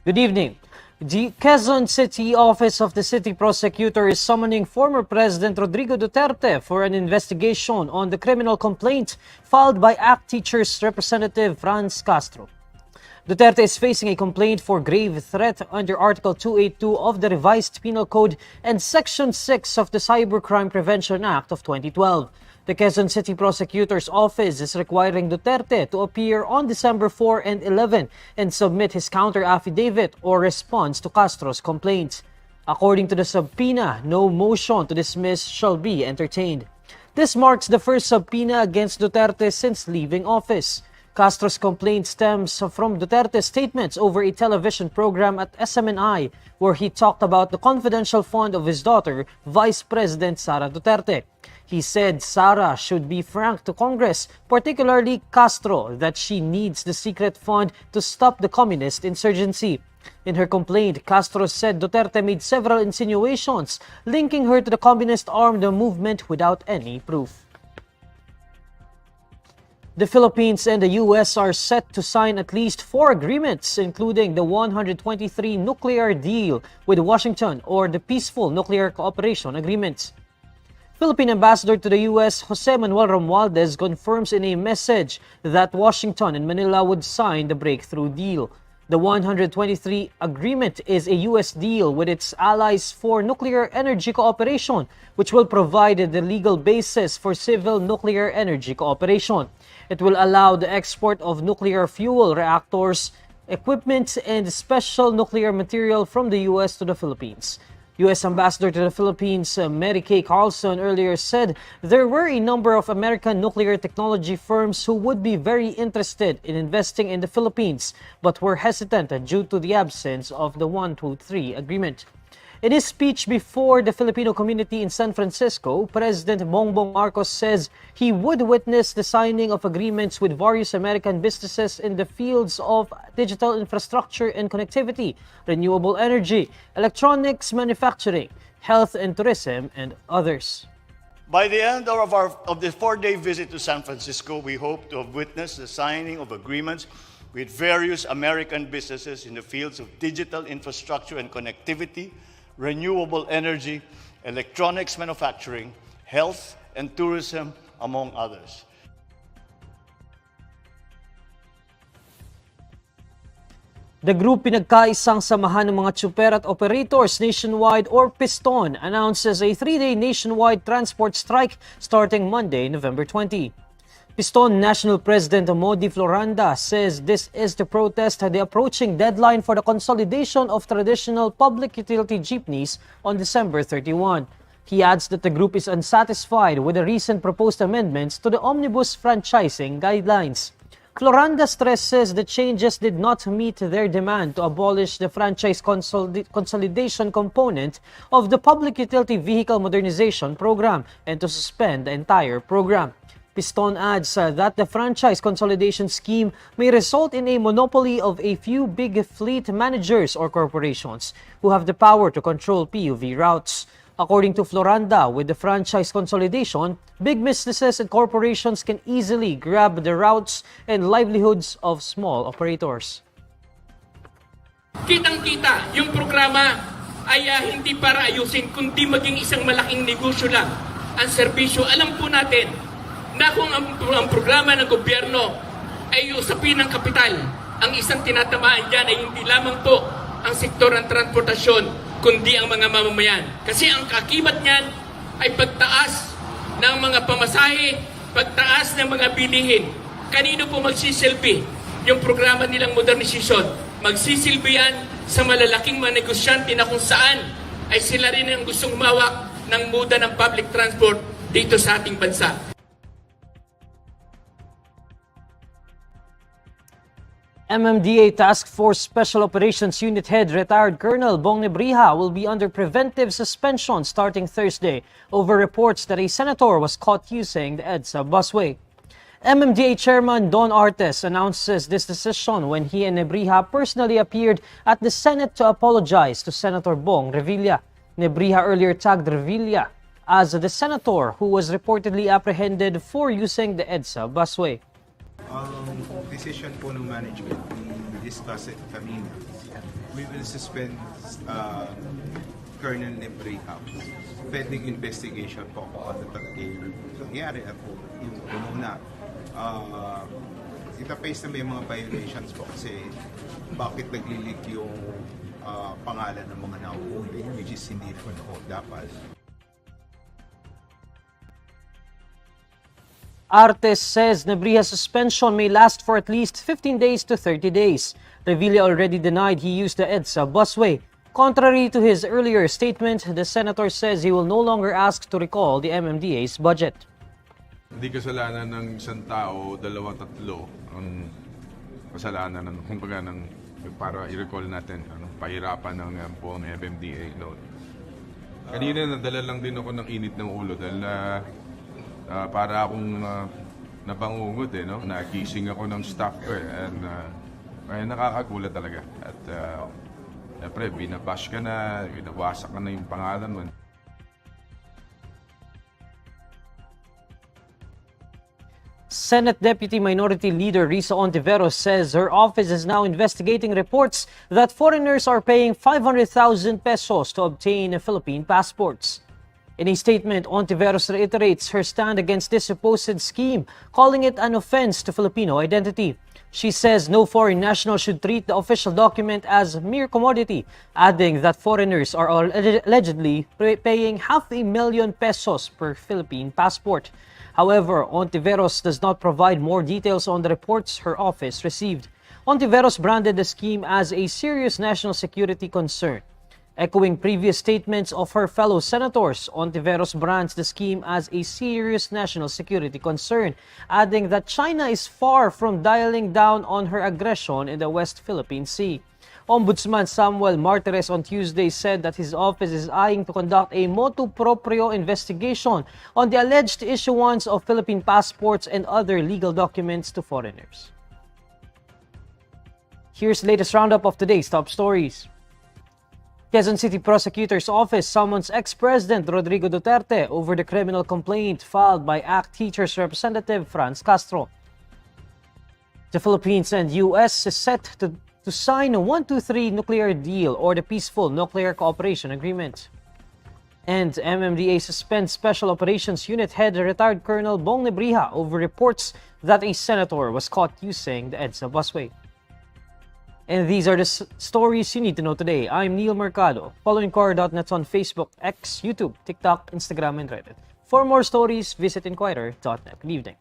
Good evening. The Quezon City Office of the City Prosecutor is summoning former President Rodrigo Duterte for an investigation on the criminal complaint filed by ACT Teachers Representative Franz Castro. Duterte is facing a complaint for grave threat under Article 282 of the Revised Penal Code and Section 6 of the Cybercrime Prevention Act of 2012. The Quezon City Prosecutor's Office is requiring Duterte to appear on December 4 and 11 and submit his counter-affidavit or response to Castro's complaint. According to the subpoena, no motion to dismiss shall be entertained. This marks the first subpoena against Duterte since leaving office. Castro's complaint stems from Duterte's statements over a television program at SMNI where he talked about the confidential fund of his daughter, Vice President Sara Duterte. He said Sara should be frank to Congress, particularly Castro, that she needs the secret fund to stop the communist insurgency. In her complaint, Castro said Duterte made several insinuations linking her to the communist armed movement without any proof. The Philippines and the U.S. are set to sign at least 4 agreements, including the 123 nuclear deal with Washington or the Peaceful Nuclear Cooperation Agreement. Philippine Ambassador to the U.S. Jose Manuel Romualdez confirms in a message that Washington and Manila would sign the breakthrough deal. The 123 agreement is a U.S. deal with its allies for nuclear energy cooperation, which will provide the legal basis for civil nuclear energy cooperation. It will allow the export of nuclear fuel reactors, equipment, and special nuclear material from the U.S. to the Philippines. U.S. Ambassador to the Philippines, Mary Kay Carlson, earlier said there were a number of American nuclear technology firms who would be very interested in investing in the Philippines, but were hesitant due to the absence of the 123 agreement. In his speech before the Filipino community in San Francisco, President Bongbong Marcos says he would witness the signing of agreements with various American businesses in the fields of digital infrastructure and connectivity, renewable energy, electronics manufacturing, health and tourism, and others. By the end of this 4-day visit to San Francisco, we hope to have witnessed the signing of agreements with various American businesses in the fields of digital infrastructure and connectivity, renewable energy, electronics manufacturing, health and tourism, among others. The group Pinagkaisang Samahan ng mga Tsuper at Operators Nationwide or Piston announces a 3-day nationwide transport strike starting Monday, November 20. Piston National President Modi Floranda says this is to protest the approaching deadline for the consolidation of traditional public utility jeepneys on December 31. He adds that the group is unsatisfied with the recent proposed amendments to the omnibus franchising guidelines. Floranda stresses the changes did not meet their demand to abolish the franchise consolidation component of the Public Utility Vehicle Modernization Program and to suspend the entire program. Piston adds that the franchise consolidation scheme may result in a monopoly of a few big fleet managers or corporations who have the power to control PUV routes. According to Floranda, with the franchise consolidation, big businesses and corporations can easily grab the routes and livelihoods of small operators. Kitang-kita, yung programa ay hindi para ayusin, kundi maging isang malaking negosyo lang ang serbisyo. Alam po natin na kung ang programa ng gobyerno ay usapin ng kapital, ang isang tinatamaan dyan ay hindi lamang po ang sektor ng transportasyon, kundi ang mga mamamayan. Kasi ang kakibat niyan ay pagtaas ng mga pamasahe, pagtaas ng mga bilihin. Kanino po magsisilbi yung programa nilang modernisasyon? Magsisilbi yan sa malalaking mga negosyante na kung saan ay sila rin ang gustong humawak ng muda ng public transport dito sa ating bansa. MMDA Task Force Special Operations Unit Head Retired Colonel Bong Nebrija will be under preventive suspension starting Thursday over reports that a senator was caught using the Edsa busway. MMDA Chairman Don Artes announces this decision when he and Nebrija personally appeared at the Senate to apologize to Senator Bong Revilla. Nebrija earlier tagged Revilla as the senator who was reportedly apprehended for using the Edsa busway. Decision po ng management discussed it kanina, we will suspend Colonel Nebrija pending investigation po kung ano talaga yung nangyari at yung una. Ita-face na may mga violations po kasi bakit naglilig yung pangalan ng mga nauuli, which is hindi po dapat. Artes says Nebrija's suspension may last for at least 15 days to 30 days. Revilla already denied he used the Edsa busway. Contrary to his earlier statement, the senator says he will no longer ask to recall the MMDA's budget. Hindi kasalanan ng isang tao, dalawa, tatlo ang kasalanan ng kumbaga ng para i-recall natin pahirapan ng buong MMDA loan. Kanina nadala lang din ako ng init ng ulo dahil para akong nabangungot nakising ako ng staff ko and kaya nakakagulat talaga at siyempre binabash ka na, binawasak ka na yung pangalan mo. Senate Deputy Minority Leader Risa Ontiveros says her office is now investigating reports that foreigners are paying 500,000 pesos to obtain Philippine passports. In a statement, Ontiveros reiterates her stand against this supposed scheme, calling it an offense to Filipino identity. She says no foreign national should treat the official document as mere commodity, adding that foreigners are allegedly paying 500,000 pesos per Philippine passport. However, Ontiveros does not provide more details on the reports her office received. Ontiveros branded the scheme as a serious national security concern. Echoing previous statements of her fellow senators, Ontiveros brands the scheme as a serious national security concern, adding that China is far from dialing down on her aggression in the West Philippine Sea. Ombudsman Samuel Martires on Tuesday said that his office is eyeing to conduct a motu proprio investigation on the alleged issuance of Philippine passports and other legal documents to foreigners. Here's the latest roundup of today's top stories. Quezon City Prosecutor's Office summons ex-President Rodrigo Duterte over the criminal complaint filed by ACT Teachers Representative Franz Castro. The Philippines and U.S. is set to sign a 123 nuclear deal or the Peaceful Nuclear Cooperation Agreement. And MMDA suspends Special Operations Unit head retired Colonel Bong Nebrija over reports that a senator was caught using the Edsa busway. And these are the stories you need to know today. I'm Neil Mercado. Follow INQUIRER.net on Facebook, X, YouTube, TikTok, Instagram, and Reddit. For more stories, visit INQUIRER.net. Good evening.